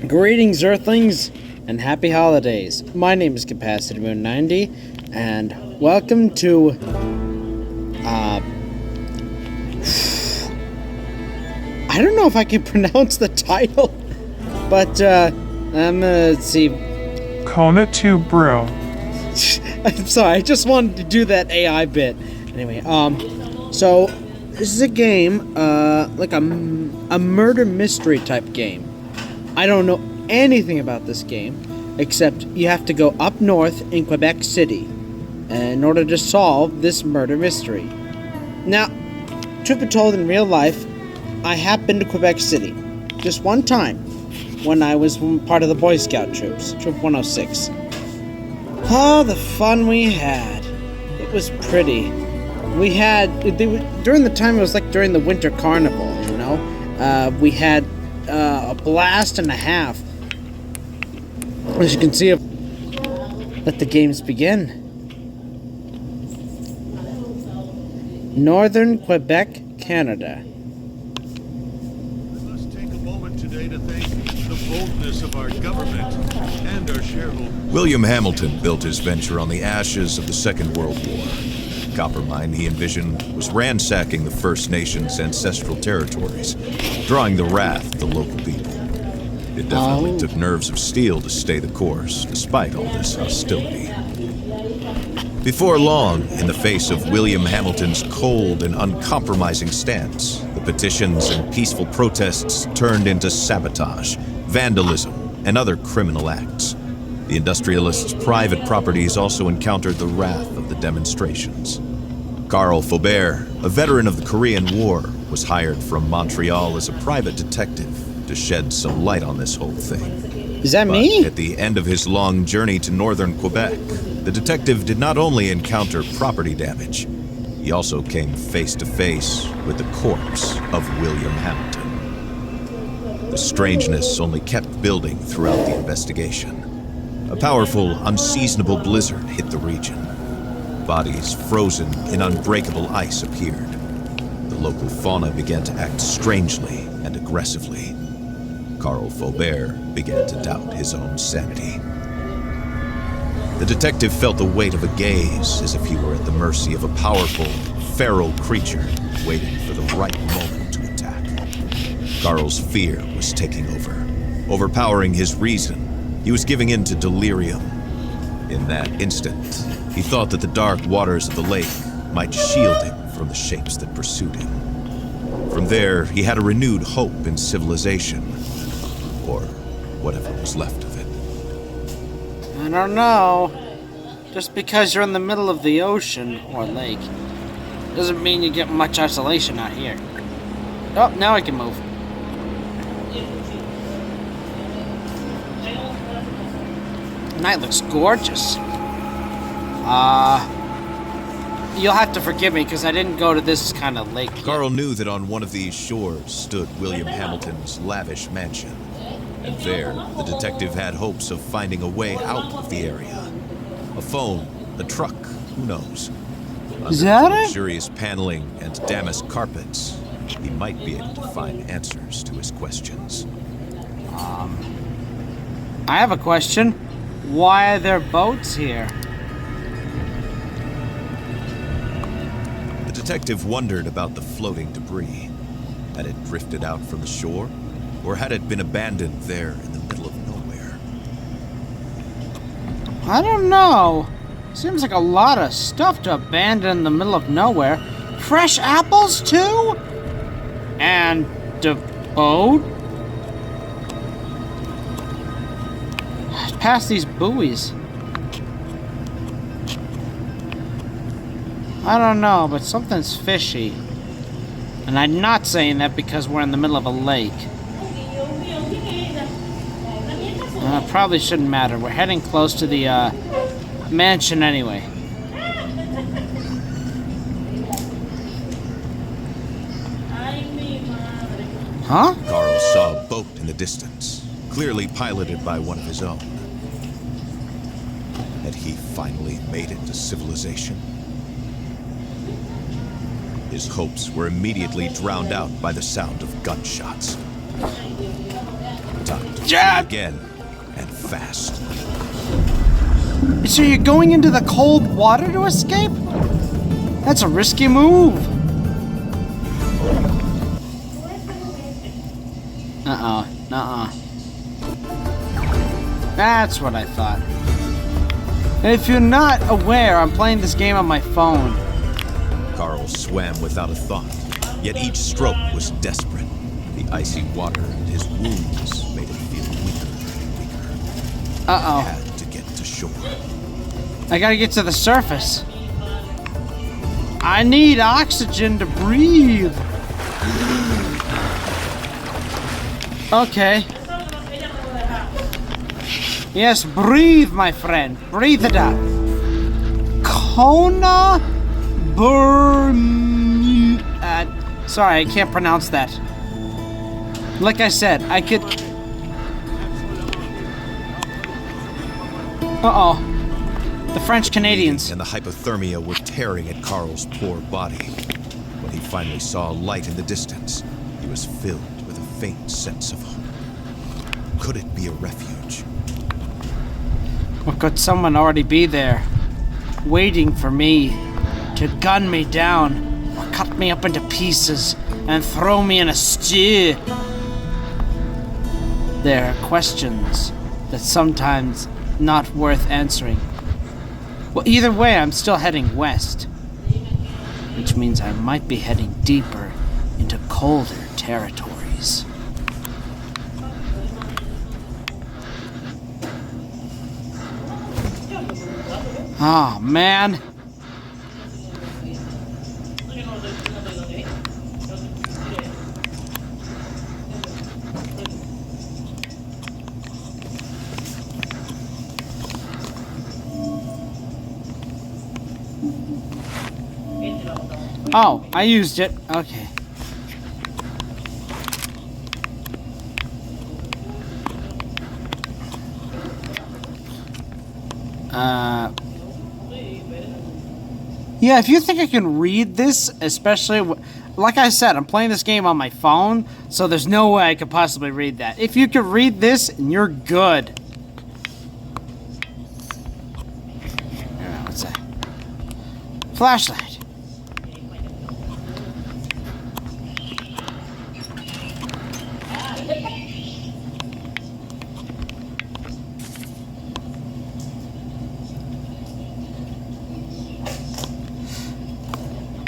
Greetings, Earthlings, and happy holidays. My name is Capacity Moon 90, and welcome to, I don't know if I can pronounce the title, but, let's see. Kona to Brume. I'm sorry, I just wanted to do that AI bit. Anyway, so, this is a game, like a murder mystery type game. I don't know anything about this game, except you have to go up north in Quebec City in order to solve this murder mystery. Now, truth be told, in real life, I have been to Quebec City just one time when I was part of the Boy Scout troops, Troop 106. Oh, the fun we had. It was pretty. We had, during the time, it was like during the Winter Carnival, you know? We had a blast and a half. As you can see, let the games begin. Northern Quebec, Canada. We must take a moment today to thank the boldness of our government and our shareholders. William Hamilton built his venture on the ashes of the Second World War. The copper mine he envisioned was ransacking the First Nations' ancestral territories, drawing the wrath of the local people. It definitely took nerves of steel to stay the course, despite all this hostility. Before long, in the face of William Hamilton's cold and uncompromising stance, the petitions and peaceful protests turned into sabotage, vandalism, and other criminal acts. The industrialists' private properties also encountered the wrath of the demonstrations. Carl Faubert, a veteran of the Korean War, was hired from Montreal as a private detective to shed some light on this whole thing. Is that me? But at the end of his long journey to northern Quebec, the detective did not only encounter property damage, he also came face to face with the corpse of William Hamilton. The strangeness only kept building throughout the investigation. A powerful, unseasonable blizzard hit the region. Bodies frozen in unbreakable ice appeared. The local fauna began to act strangely and aggressively. Carl Faubert began to doubt his own sanity. The detective felt the weight of a gaze as if he were at the mercy of a powerful, feral creature waiting for the right moment to attack. Carl's fear was taking over, overpowering his reason. He was giving in to delirium. In that instant, he thought that the dark waters of the lake might shield him from the shapes that pursued him. From there, he had a renewed hope in civilization, or whatever was left of it. I don't know. Just because you're in the middle of the ocean or lake doesn't mean you get much isolation out here. Oh, now I can move. Night looks gorgeous. You'll have to forgive me because I didn't go to this kind of lake yet. Carl knew that on one of these shores stood William Hamilton's lavish mansion. And there, the detective had hopes of finding a way out of the area. A phone, a truck, who knows? Is that it? Luxurious paneling and damask carpets, he might be able to find answers to his questions. I have a question. Why are there boats here? The detective wondered about the floating debris. Had it drifted out from the shore? Or had it been abandoned there in the middle of nowhere? I don't know. Seems like a lot of stuff to abandon in the middle of nowhere. Fresh apples, too? And the boat? Past these buoys. I don't know, but something's fishy. And I'm not saying that because we're in the middle of a lake. Probably shouldn't matter. We're heading close to the mansion anyway. Huh? Carl saw a boat in the distance, clearly piloted by one of his own. Had he finally made it to civilization? His hopes were immediately drowned out by the sound of gunshots. Time to Jab! Again, and fast. So you're going into the cold water to escape? That's a risky move. That's what I thought. If you're not aware, I'm playing this game on my phone. Carl swam without a thought, yet each stroke was desperate. The icy water and his wounds made him feel weaker and weaker. He had to get to shore. I gotta get to the surface. I need oxygen to breathe. Okay. Yes, breathe, my friend. Breathe it out. Kona Brume. Sorry, I can't pronounce that. Like I said, I could. The French Canadians. And the hypothermia were tearing at Carl's poor body. When he finally saw a light in the distance, he was filled with a faint sense of hope. Could it be a refuge? Or could someone already be there, waiting for me to gun me down, or cut me up into pieces and throw me in a stew? There are questions that sometimes not worth answering. Well, either way, I'm still heading west, which means I might be heading deeper into colder territories. Oh, man. Oh, I used it. Okay. Yeah, if you think I can read this, especially, like I said, I'm playing this game on my phone, so there's no way I could possibly read that. If you could read this, you're good. What's that? Flashlight.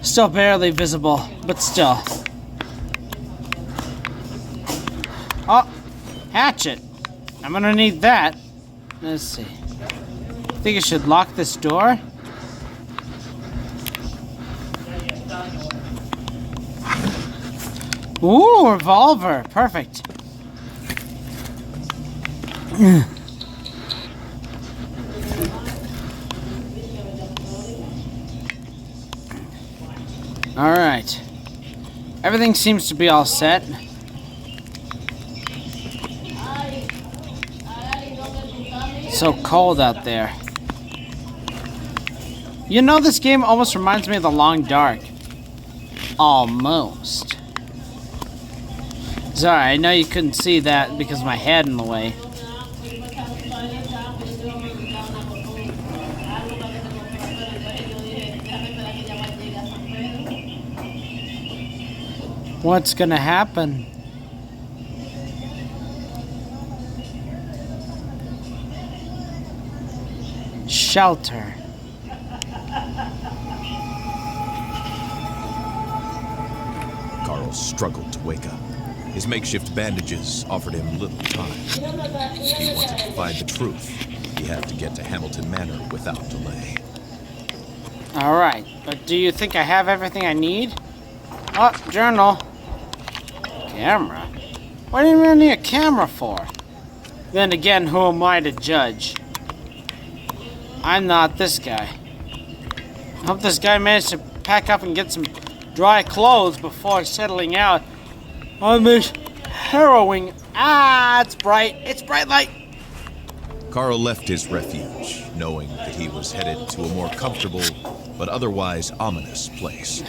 Still barely visible, but still. Oh, hatchet. I'm gonna need that. Let's see. I think I should lock this door. Ooh, revolver. Perfect. Alright. Everything seems to be all set. So cold out there. You know, this game almost reminds me of The Long Dark. Almost. Sorry, I know you couldn't see that because of my head in the way. What's gonna happen? Shelter. Carl struggled to wake up. His makeshift bandages offered him little time. If he wanted to find the truth, he had to get to Hamilton Manor without delay. Alright, but do you think I have everything I need? Oh, journal. Camera? What do you really need a camera for? Then again, who am I to judge? I'm not this guy. I hope this guy managed to pack up and get some dry clothes before settling out on this harrowing... Ah, it's bright. It's bright light. Carl left his refuge, knowing that he was headed to a more comfortable, but otherwise ominous place.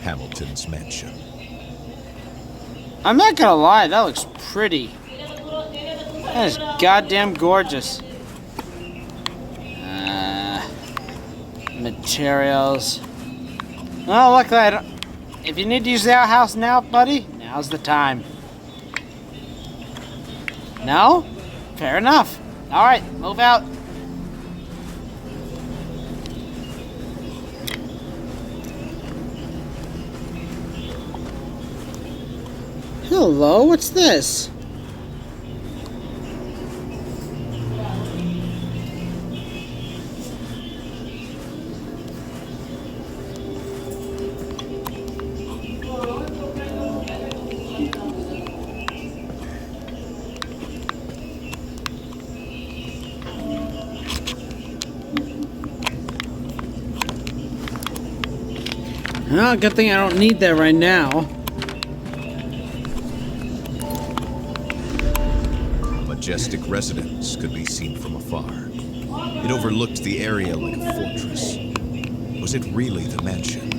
Hamilton's mansion. I'm not gonna lie, that looks pretty. That is goddamn gorgeous. Materials. Oh, luckily I don't... If you need to use the outhouse now, buddy, now's the time. No? Fair enough. Alright, move out. Hello, what's this? Oh, good thing I don't need that right now. A majestic residence could be seen from afar. It overlooked the area like a fortress. Was it really the mansion?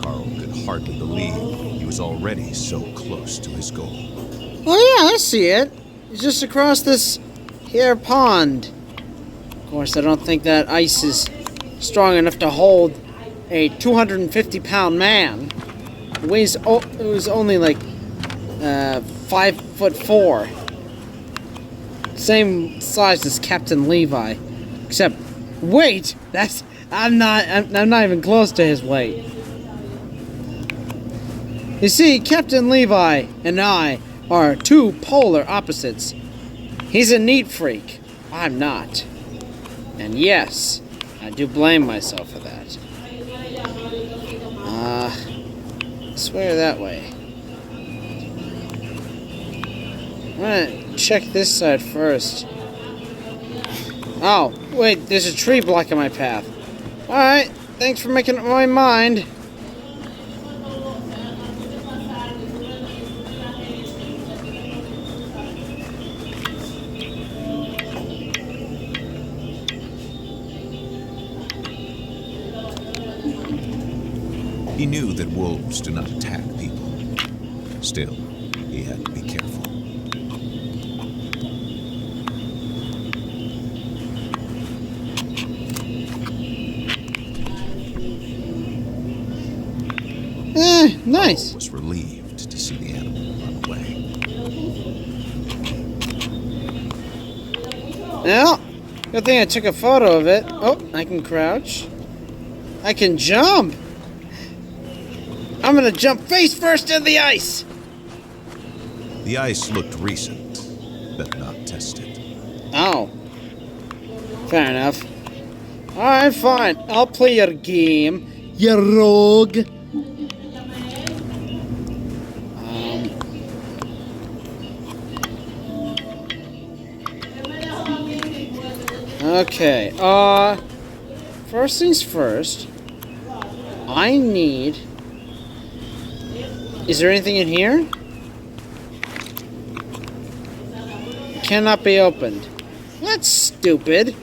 Carl could hardly believe he was already so close to his goal. Oh yeah, I see it. It's just across this here pond. Of course, I don't think that ice is strong enough to hold a 250-pound man. It was only like 5'4". Same size as Captain Levi, except weight. I'm not even close to his weight. You see, Captain Levi and I are two polar opposites. He's a neat freak. I'm not. And yes, I do blame myself for that. Swear that way. I'm gonna check this side first. Oh, wait, there's a tree blocking my path. Alright, thanks for making up my mind. He knew that wolves do not attack people. Still, he had to be careful. Nice. Carl was relieved to see the animal run away. Well, good thing I took a photo of it. Oh, I can crouch. I can jump. I'm gonna jump face first in the ice! The ice looked recent, but not tested. Oh. Fair enough. Alright, fine. I'll play your game, you rogue. Okay, first things first, I need... Is there anything in here? Cannot be opened. That's stupid.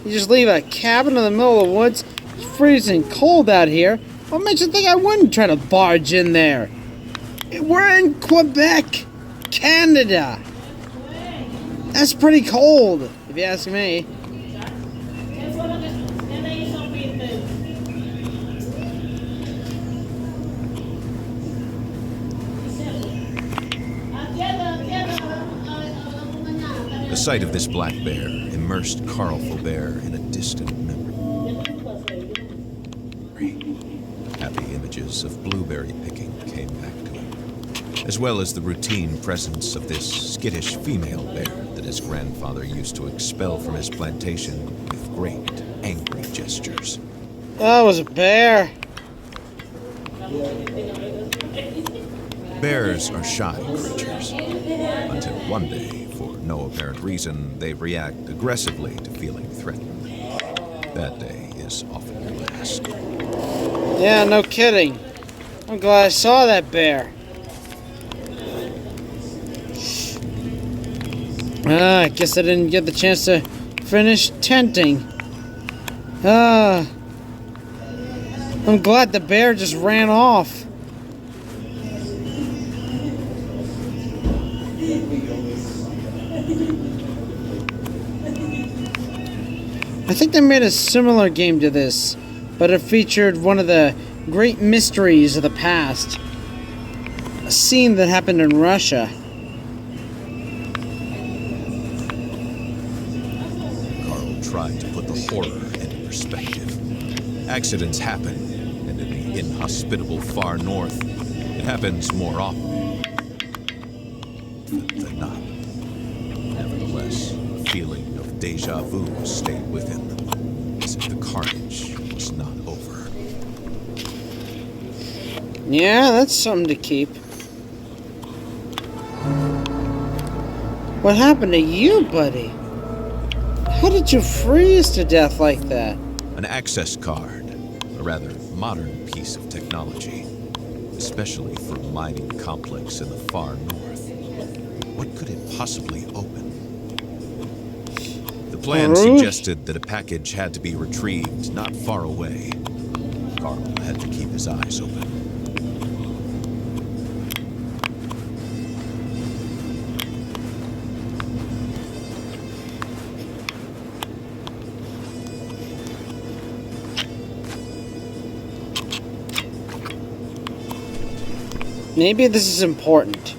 You just leave a cabin in the middle of the woods. It's freezing cold out here. What makes you think I wouldn't try to barge in there? We're in Quebec, Canada. That's pretty cold, if you ask me. The sight of this black bear immersed Carl Faubert in a distant memory. Happy images of blueberry picking came back to him, as well as the routine presence of this skittish female bear that his grandfather used to expel from his plantation with great, angry gestures. That was a bear. Bears are shy creatures, until one day, for no apparent reason, they react aggressively to feeling threatened. That day is often the last. Yeah, no kidding. I'm glad I saw that bear. I guess I didn't get the chance to finish tenting. I'm glad the bear just ran off. I think they made a similar game to this, but it featured one of the great mysteries of the past. A scene that happened in Russia. Carl tried to put the horror into perspective. Accidents happen, and in the inhospitable far north, it happens more often than not. Nevertheless, a feeling of deja vu stayed with him, as if the carnage was not over. Yeah, that's something to keep. What happened to you, buddy? How did you freeze to death like that? An access card, a rather modern piece of technology, especially for a mining complex in the far north. What could it possibly open? The plan suggested that a package had to be retrieved not far away. Carl had to keep his eyes open. Maybe this is important.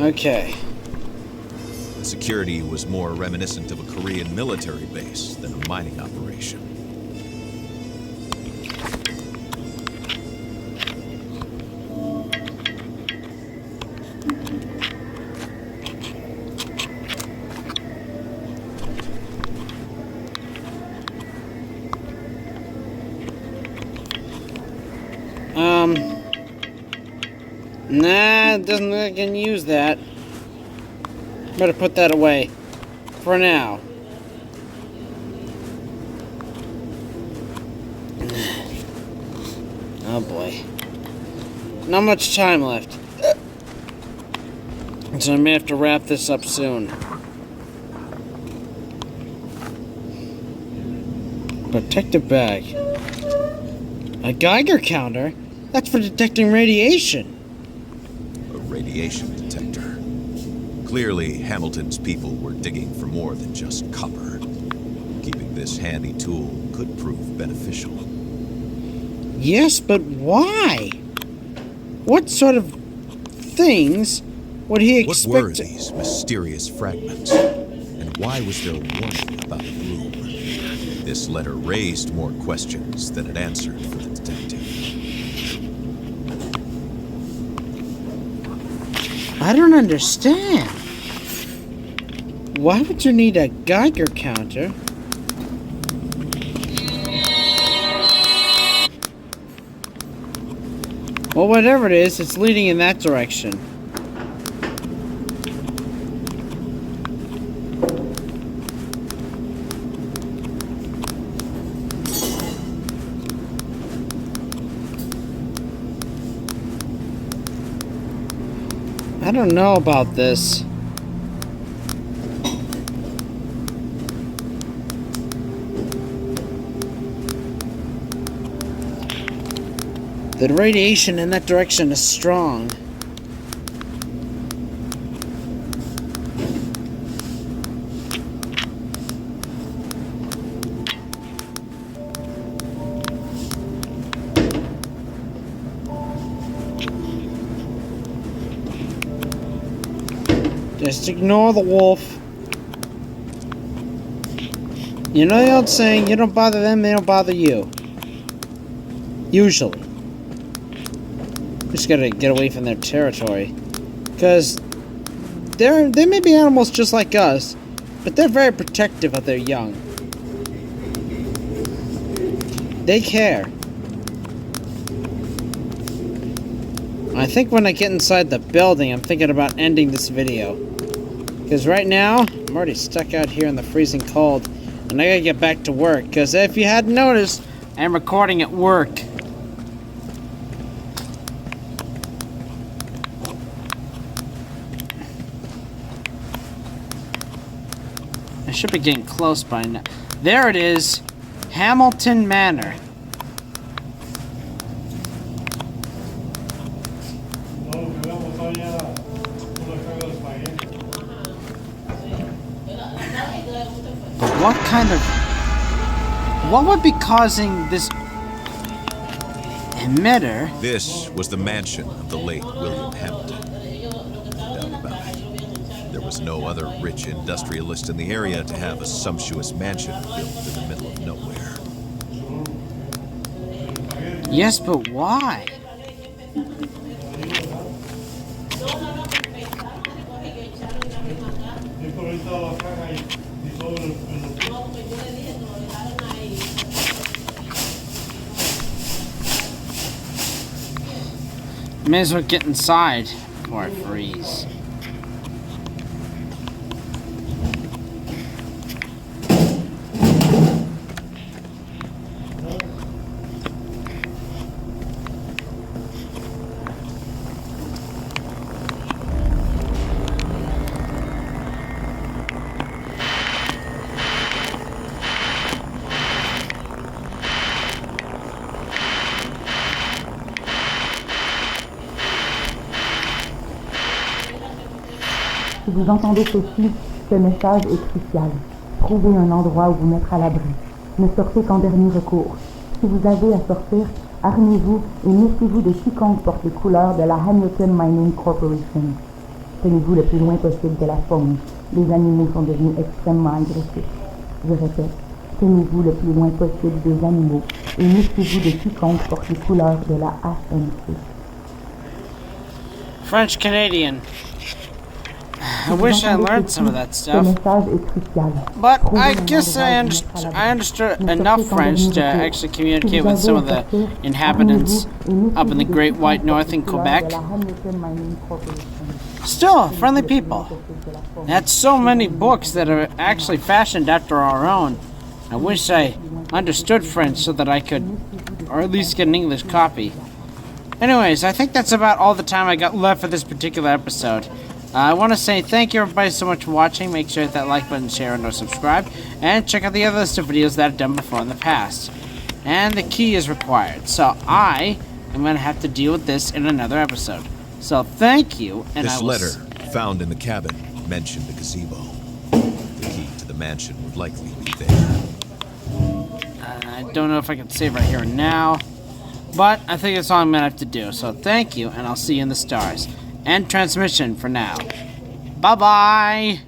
Okay. The security was more reminiscent of a Korean military base than a mining operation. Nah, it doesn't look like I can use that. Better put that away. For now. Oh boy. Not much time left. So I may have to wrap this up soon. Protective bag. A Geiger counter? That's for detecting radiation. A radiation detector. Clearly, Hamilton's people were digging for more than just copper. Keeping this handy tool could prove beneficial. Yes, but why? What sort of things would he expect? What were these mysterious fragments? And why was there a warning about the Brume? This letter raised more questions than it answered for the detective. I don't understand. Why would you need a Geiger counter? Well, whatever it is, it's leading in that direction. I don't know about this. The radiation in that direction is strong. Just ignore the wolf. You know the old saying, you don't bother them, they don't bother you. Usually. Just gotta get away from their territory. Because they may be animals just like us, but they're very protective of their young. They care. I think when I get inside the building, I'm thinking about ending this video. Because right now, I'm already stuck out here in the freezing cold, and I gotta get back to work. Because if you hadn't noticed, I'm recording at work. I should be getting close by now. There it is, Hamilton Manor. What would be causing this emitter? This was the mansion of the late William Hamilton. No doubt about it. There was no other rich industrialist in the area to have a sumptuous mansion built in the middle of nowhere. Yes, but why? May as well get inside before I freeze. Si vous entendez ceci, ce message est crucial. Trouvez un endroit où vous mettre à l'abri. Ne sortez qu'en dernier recours. Si vous avez à sortir, armez-vous et méfiez-vous de quiconque porte les couleurs de la Hamilton Mining Corporation. Tenez-vous le plus loin possible de la faune. Les animaux sont devenus extrêmement agressifs. Je répète, tenez-vous le plus loin possible des animaux et méfiez-vous de quiconque porte les couleurs de la HMC. French Canadian. I wish I learned some of that stuff. But I guess I understood enough French to actually communicate with some of the inhabitants up in the Great White North in Quebec. Still, friendly people. They had so many books that are actually fashioned after our own. I wish I understood French so that I could, or at least get an English copy. Anyways, I think that's about all the time I got left for this particular episode. I want to say thank you everybody so much for watching. Make sure to hit that like button, share, and or subscribe. And check out the other list of videos that I've done before in the past. And the key is required. So I am going to have to deal with this in another episode. So thank you, and This letter, found in the cabin, mentioned the gazebo. The key to the mansion would likely be there. I don't know if I can save right here and now. But I think that's all I'm going to have to do. So thank you, and I'll see you in the stars. End transmission for now. Bye-bye!